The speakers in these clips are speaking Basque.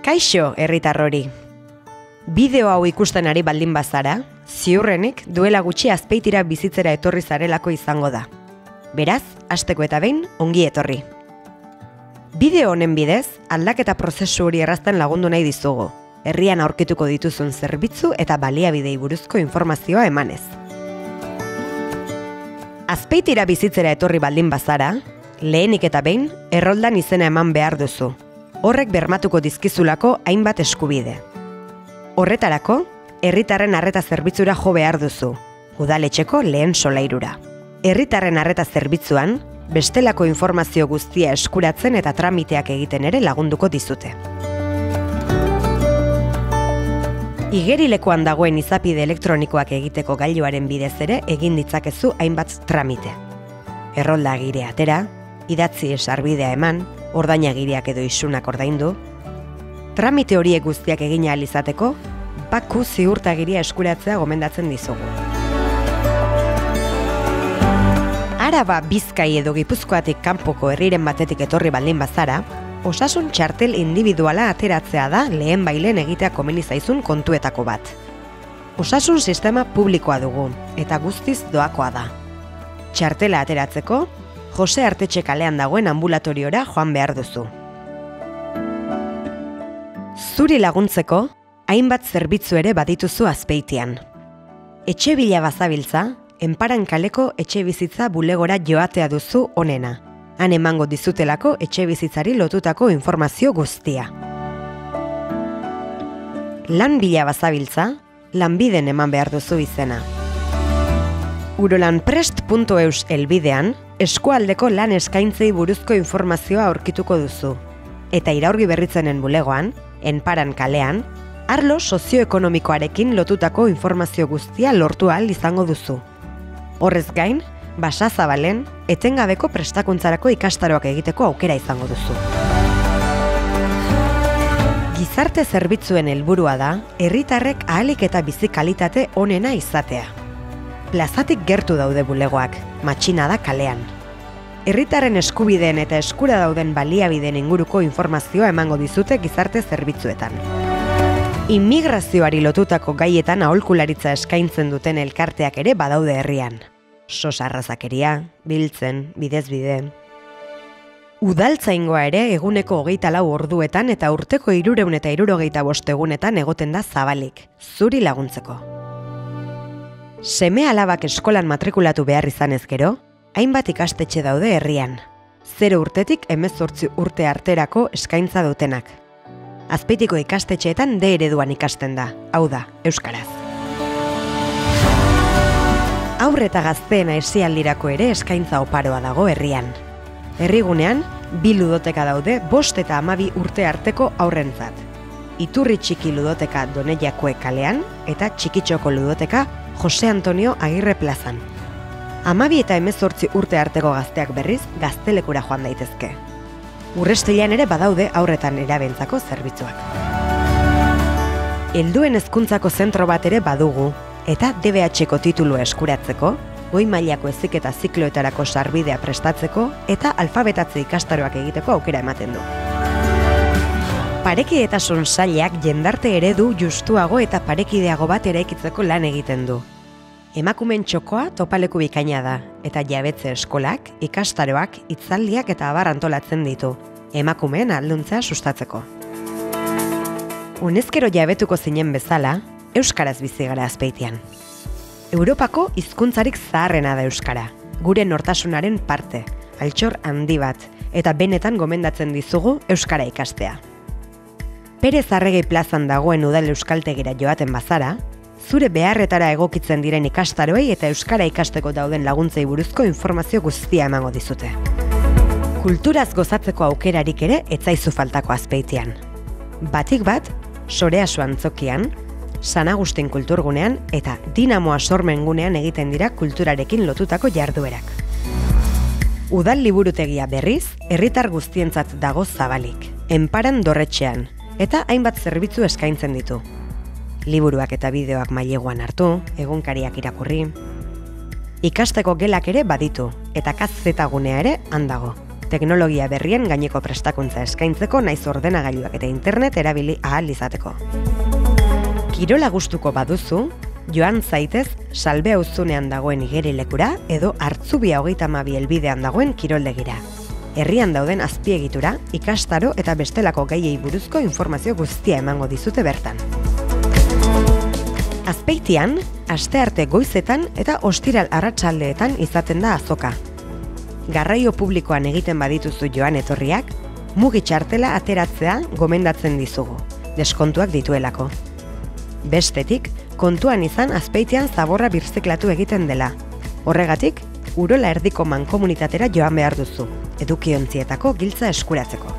Kaixo, herritarrori. Bideo hau ikusten ari baldin bazara, ziurrenik duela gutxi Azpeitira bizitzera etorri zarelako izango da. Beraz, hasteko eta behin, ongi etorri. Bideo honen bidez, aldaketa prozesu hori errazten lagundu nahi dizugu, herrian aurkituko dituzun zerbitzu eta baliabidei buruzko informazioa emanez. Azpeitira bizitzera etorri baldin bazara, lehenik eta behin, erroldan izena eman behar duzu. Horrek bermatuko dizkizulako hainbat eskubide. Horretarako, herritarren arreta zerbitzura jo behar duzu, udaletxeko lehen solairura. Herritarren arreta zerbitzuan, bestelako informazio guztia eskuratzen eta tramiteak egiten ere lagunduko dizute. Igerilekoan dagoen izapide elektronikoak egiteko gailuaren bidez ere egin ditzakezu hainbat tramite. Errolda agirea atera, idatzi sarbidea eman, ordainagiriak edo isunak ordaindu. Tramite horiek guztiak egin ahal izateko, baku ziurtagiria eskuratzea gomendatzen dizugu. Araba, Bizkai edo Gipuzkoatik kanpoko herriren batetik etorri baldin bazara, osasun txartel individuala ateratzea da lehen bailen egitea komeni zaizun kontuetako bat. Osasun sistema publikoa dugu, eta guztiz doakoa da. Txartela ateratzeko, Jose Artetxe kalean dagoen ambulatoriora joan behar duzu. Zuri laguntzeko, hainbat zerbitzu ere badituzu Azpeitian. Etxe bila bazabiltza, Enparan kaleko etxe bizitza bulegora joatea duzu onena. Han emango dizutelako etxe bizitzari lotutako informazio guztia. Lan bila bazabiltza, lanbiden eman behar duzu izena. Urolanprest.eus helbidean, eskualdeko lan eskaintzei buruzko informazioa aurkituko duzu. Eta Iraurgi Berritzenen bulegoan, Enparan kalean, arlo sozioekonomikoarekin lotutako informazio guztia lortu ahal izango duzu. Horrez gain, Basazabalen, etengabeko prestakuntzarako ikastaroak egiteko aukera izango duzu. Gizarte zerbitzuen helburua da, herritarrek ahalik eta bizi kalitate onena izatea. Plazatik gertu daude bulegoak, matxinada kalean. Herritarren eskubideen eta eskura dauden baliabideen inguruko informazioa emango dizute gizarte zerbitzuetan. Immigrazioari lotutako gaietan aholkularitza eskaintzen duten elkarteak ere badaude herrian. Sosarrazakeria, biltzen, bidez-bide. Udaltzaingoa ere eguneko 24 orduetan eta urteko 365 egunetan egoten da zabalik, zuri laguntzeko. Seme alabak eskolan matrikulatu behar izanez gero, hainbat ikastetxe daude herrian. 0 urtetik 18 urte arterako eskaintza dutenak. Azpeitiko ikastetxeetan D ereduan ikasten da, hau da, euskaraz. Haur eta gazteen aisialdirako ere eskaintza oparoa dago herrian. Herrigunean, 2 ludoteka daude 5 eta 12 urte arteko haurrentzat. Iturri txiki ludoteka Doneiakue kalean eta Txikitxoko ludoteka Jose Antonio Agirre plazan. 12 eta 18 urte arteko gazteak berriz gaztelekura joan daitezke. Urrestilean ere badaude haurretan erabentzako zerbitzuak. Helduen hezkuntzako zentro bat ere badugu, eta DBH-ko titulua eskuratzeko, goi mailako heziketa zikloetarako sarbidea prestatzeko eta alfabetatze ikastaroak egiteko aukera ematen du. Parekidetasun sailak jendarte eredu justuago eta parekideago bat eraikitzeko lan egiten du. Emakumeen txokoa topaleku bikaina da, eta jabetze eskolak, ikastaroak, hitzaldiak eta abar antolatzen ditu, emakumeen ahalduntzea sustatzeko. Honezkero jabetuko zinen bezala, euskaraz bizi gara Azpeitian. Europako hizkuntzarik zaharrena da euskara, gure nortasunaren parte, altxor handi bat, eta benetan gomendatzen dizugu euskara ikastea. Perez Arregi plazan dagoen udal euskaltegira joaten bazara, zure beharretara egokitzen diren ikastaroei eta euskara ikasteko dauden laguntzei buruzko informazio guztia emango dizute. Kulturaz gozatzeko aukerarik ere ez zaizu faltako Azpeitian. Batik bat, Soreasu antzokian, San Agustin kulturgunean eta Dinamoa sormengunean egiten dira kulturarekin lotutako jarduerak. Udal liburutegia berriz, herritar guztientzat dago zabalik, Enparan dorretxean, eta hainbat zerbitzu eskaintzen ditu. Liburuak eta bideoak maileguan hartu, egunkariak irakurri. Ikasteko gelak ere baditu, eta kazetagunea ere handago. teknologia berrien gaineko prestakuntza eskaintzeko naiz ordenagailuak eta internet erabili ahal izateko. Kirola gustuko baduzu, joan zaitez Salbe auzunean dagoen igerilekura edo Hartzubia 32 helbidean dagoen kiroldegira. Herrian dauden azpiegitura, ikastaro eta bestelako gaiei buruzko informazio guztia emango dizute bertan. Azpeitian, astearte goizetan eta ostiral arratsaldeetan izaten da azoka. Garraio publikoan egiten badituzu joan etorriak, mugi txartela ateratzea gomendatzen dizugu, deskontuak dituelako. Bestetik, kontuan izan Azpeitian zaborra birziklatu egiten dela. Horregatik, Urola Erdiko mankomunitatera joan behar duzu, edukiontzietako giltza eskuratzeko.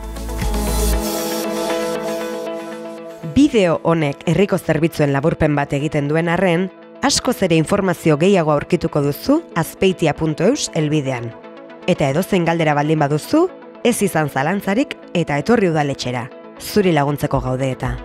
Bideo honek herriko zerbitzuen laburpen bat egiten duen arren, askoz ere informazio gehiago aurkituko duzu azpeitia.eus helbidean. Eta edozein galdera baldin baduzu, ez izan zalantzarik eta etorri udaletxera. Zuri laguntzeko gaude eta.